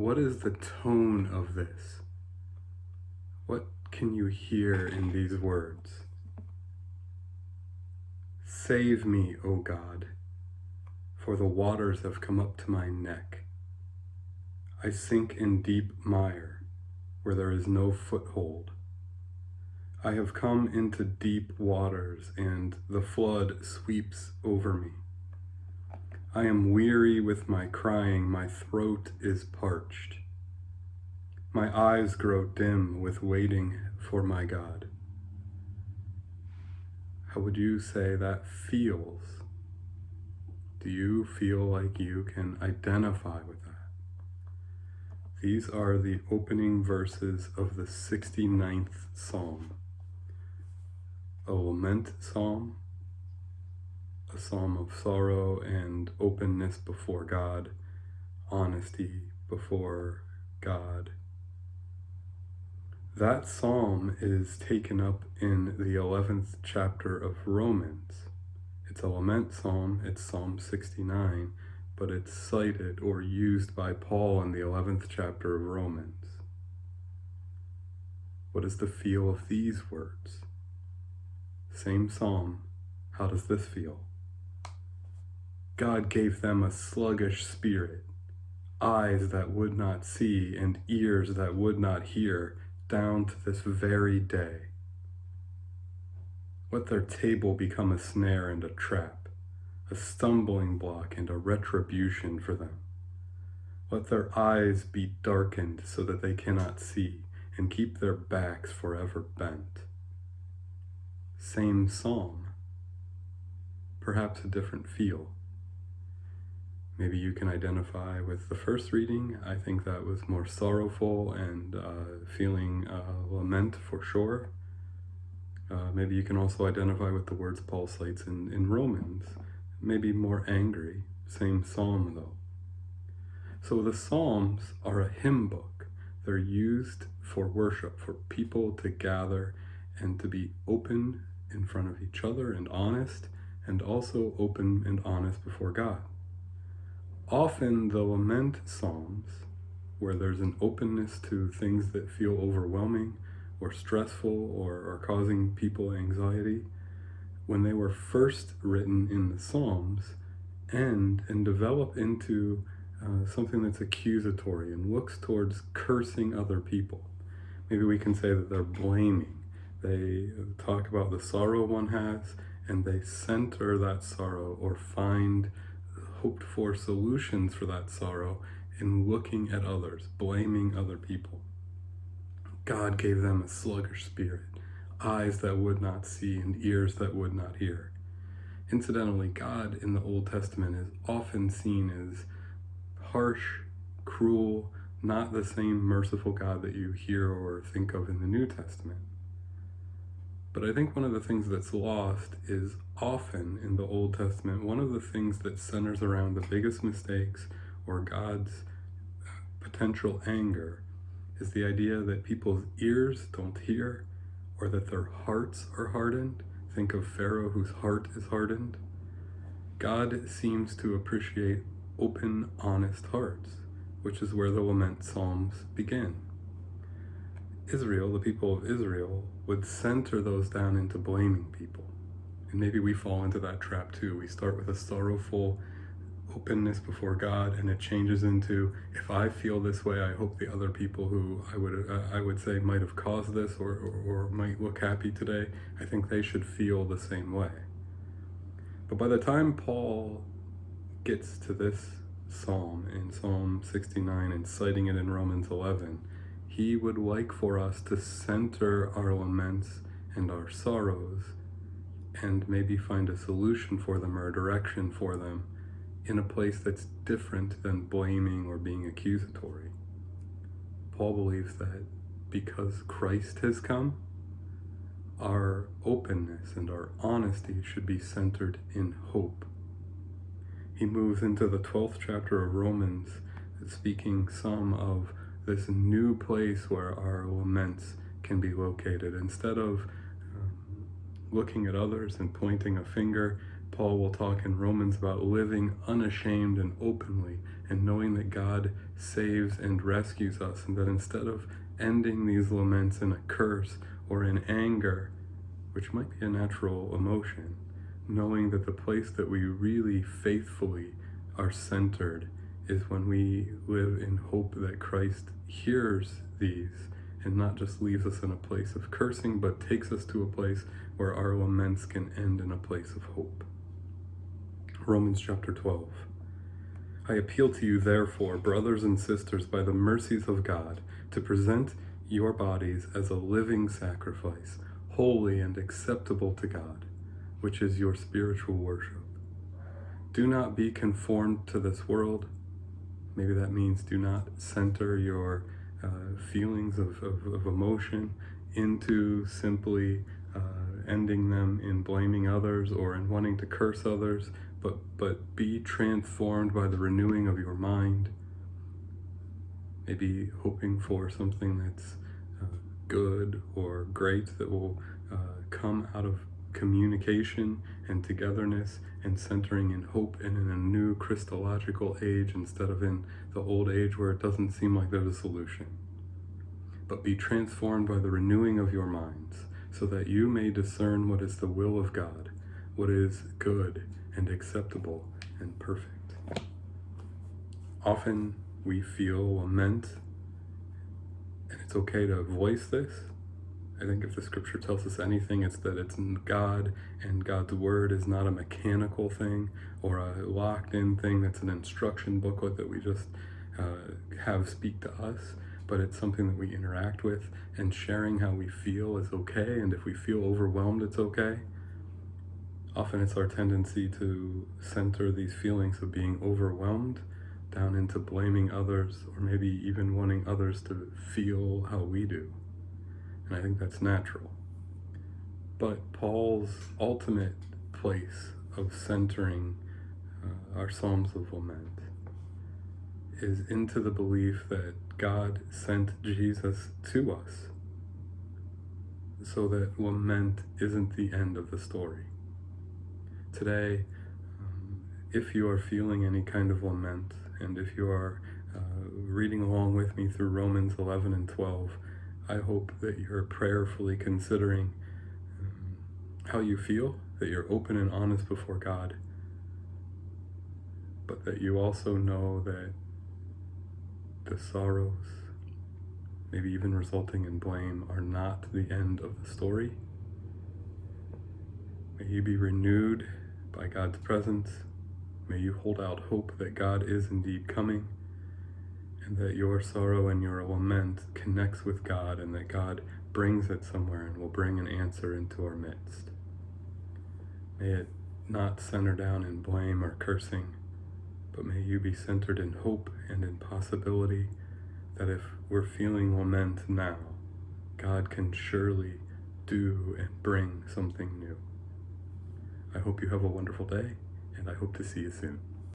what is the tone of this? What can you hear in these words? Save me, O God, for the waters have come up to my neck. I sink in deep mire, where there is no foothold. I have come into deep waters, and the flood sweeps over me. I am weary with my crying, my throat is parched. My eyes grow dim with waiting for my God. How would you say that feels? Do you feel like you can identify with that? These are the opening verses of the 69th Psalm. A lament psalm, a psalm of sorrow and openness before God, honesty before God. That psalm is taken up in the 11th chapter of Romans. It's a lament psalm, it's Psalm 69, but it's cited or used by Paul in the 11th chapter of Romans. What is the feel of these words? Same psalm, how does this feel? God gave them a sluggish spirit, eyes that would not see and ears that would not hear, down to this very day. Let their table become a snare and a trap, a stumbling block and a retribution for them. Let their eyes be darkened so that they cannot see, and keep their backs forever bent. Same psalm, perhaps a different feel. Maybe you can identify with the first reading. I think that was more sorrowful and feeling lament for sure. Maybe you can also identify with the words Paul cites in Romans. Maybe more angry, same psalm though. So the Psalms are a hymn book. They're used for worship, for people to gather and to be open in front of each other and honest, and also open and honest before God. Often the lament psalms, where there's an openness to things that feel overwhelming or stressful or are causing people anxiety, when they were first written in the Psalms, end and develop into something that's accusatory and looks towards cursing other people. Maybe we can say that they're blaming. They talk about the sorrow one has, and they center that sorrow or find hoped for solutions for that sorrow in looking at others, blaming other people. God gave them a sluggish spirit, eyes that would not see and ears that would not hear. Incidentally, God in the Old Testament is often seen as harsh, cruel, not the same merciful God that you hear or think of in the New Testament. But I think one of the things that's lost is often in the Old Testament, one of the things that centers around the biggest mistakes or God's potential anger is the idea that people's ears don't hear or that their hearts are hardened. Think of Pharaoh, whose heart is hardened. God seems to appreciate open, honest hearts, which is where the lament psalms begin. Israel, the people of Israel, would center those down into blaming people. And maybe we fall into that trap too. We start with a sorrowful openness before God, and it changes into, if I feel this way, I hope the other people who I would say might have caused this or might look happy today, I think they should feel the same way. But by the time Paul gets to this psalm in Psalm 69 and citing it in Romans 11, he would like for us to center our laments and our sorrows and maybe find a solution for them or a direction for them in a place that's different than blaming or being accusatory. Paul believes that because Christ has come, our openness and our honesty should be centered in hope. He moves into the 12th chapter of Romans, speaking some of this new place where our laments can be located. Instead of looking at others and pointing a finger, Paul will talk in Romans about living unashamed and openly and knowing that God saves and rescues us, and that instead of ending these laments in a curse or in anger, which might be a natural emotion, knowing that the place that we really faithfully are centered is when we live in hope that Christ hears these and not just leaves us in a place of cursing, but takes us to a place where our laments can end in a place of hope. Romans chapter 12. I appeal to you, therefore, brothers and sisters, by the mercies of God, to present your bodies as a living sacrifice, holy and acceptable to God, which is your spiritual worship. Do not be conformed to this world. Maybe that means do not center your feelings of emotion into simply ending them in blaming others or in wanting to curse others, but be transformed by the renewing of your mind. Maybe hoping for something that's good or great that will come out of communication and togetherness and centering in hope and in a new Christological age instead of in the old age where it doesn't seem like there's a solution. But be transformed by the renewing of your minds so that you may discern what is the will of God, what is good and acceptable and perfect. Often we feel lament, and it's okay to voice this. I think if the scripture tells us anything, it's that it's God, and God's word is not a mechanical thing or a locked-in thing that's an instruction booklet that we just have speak to us, but it's something that we interact with, and sharing how we feel is okay, and if we feel overwhelmed, it's okay. Often it's our tendency to center these feelings of being overwhelmed down into blaming others, or maybe even wanting others to feel how we do. And I think that's natural. But Paul's ultimate place of centering our Psalms of Lament is into the belief that God sent Jesus to us so that lament isn't the end of the story. Today, if you are feeling any kind of lament, and if you are reading along with me through Romans 11 and 12, I hope that you're prayerfully considering how you feel, that you're open and honest before God, but that you also know that the sorrows, maybe even resulting in blame, are not the end of the story. May you be renewed by God's presence. May you hold out hope that God is indeed coming, and that your sorrow and your lament connects with God, and that God brings it somewhere and will bring an answer into our midst. May it not center down in blame or cursing, but may you be centered in hope and in possibility that if we're feeling lament now, God can surely do and bring something new. I hope you have a wonderful day, and I hope to see you soon.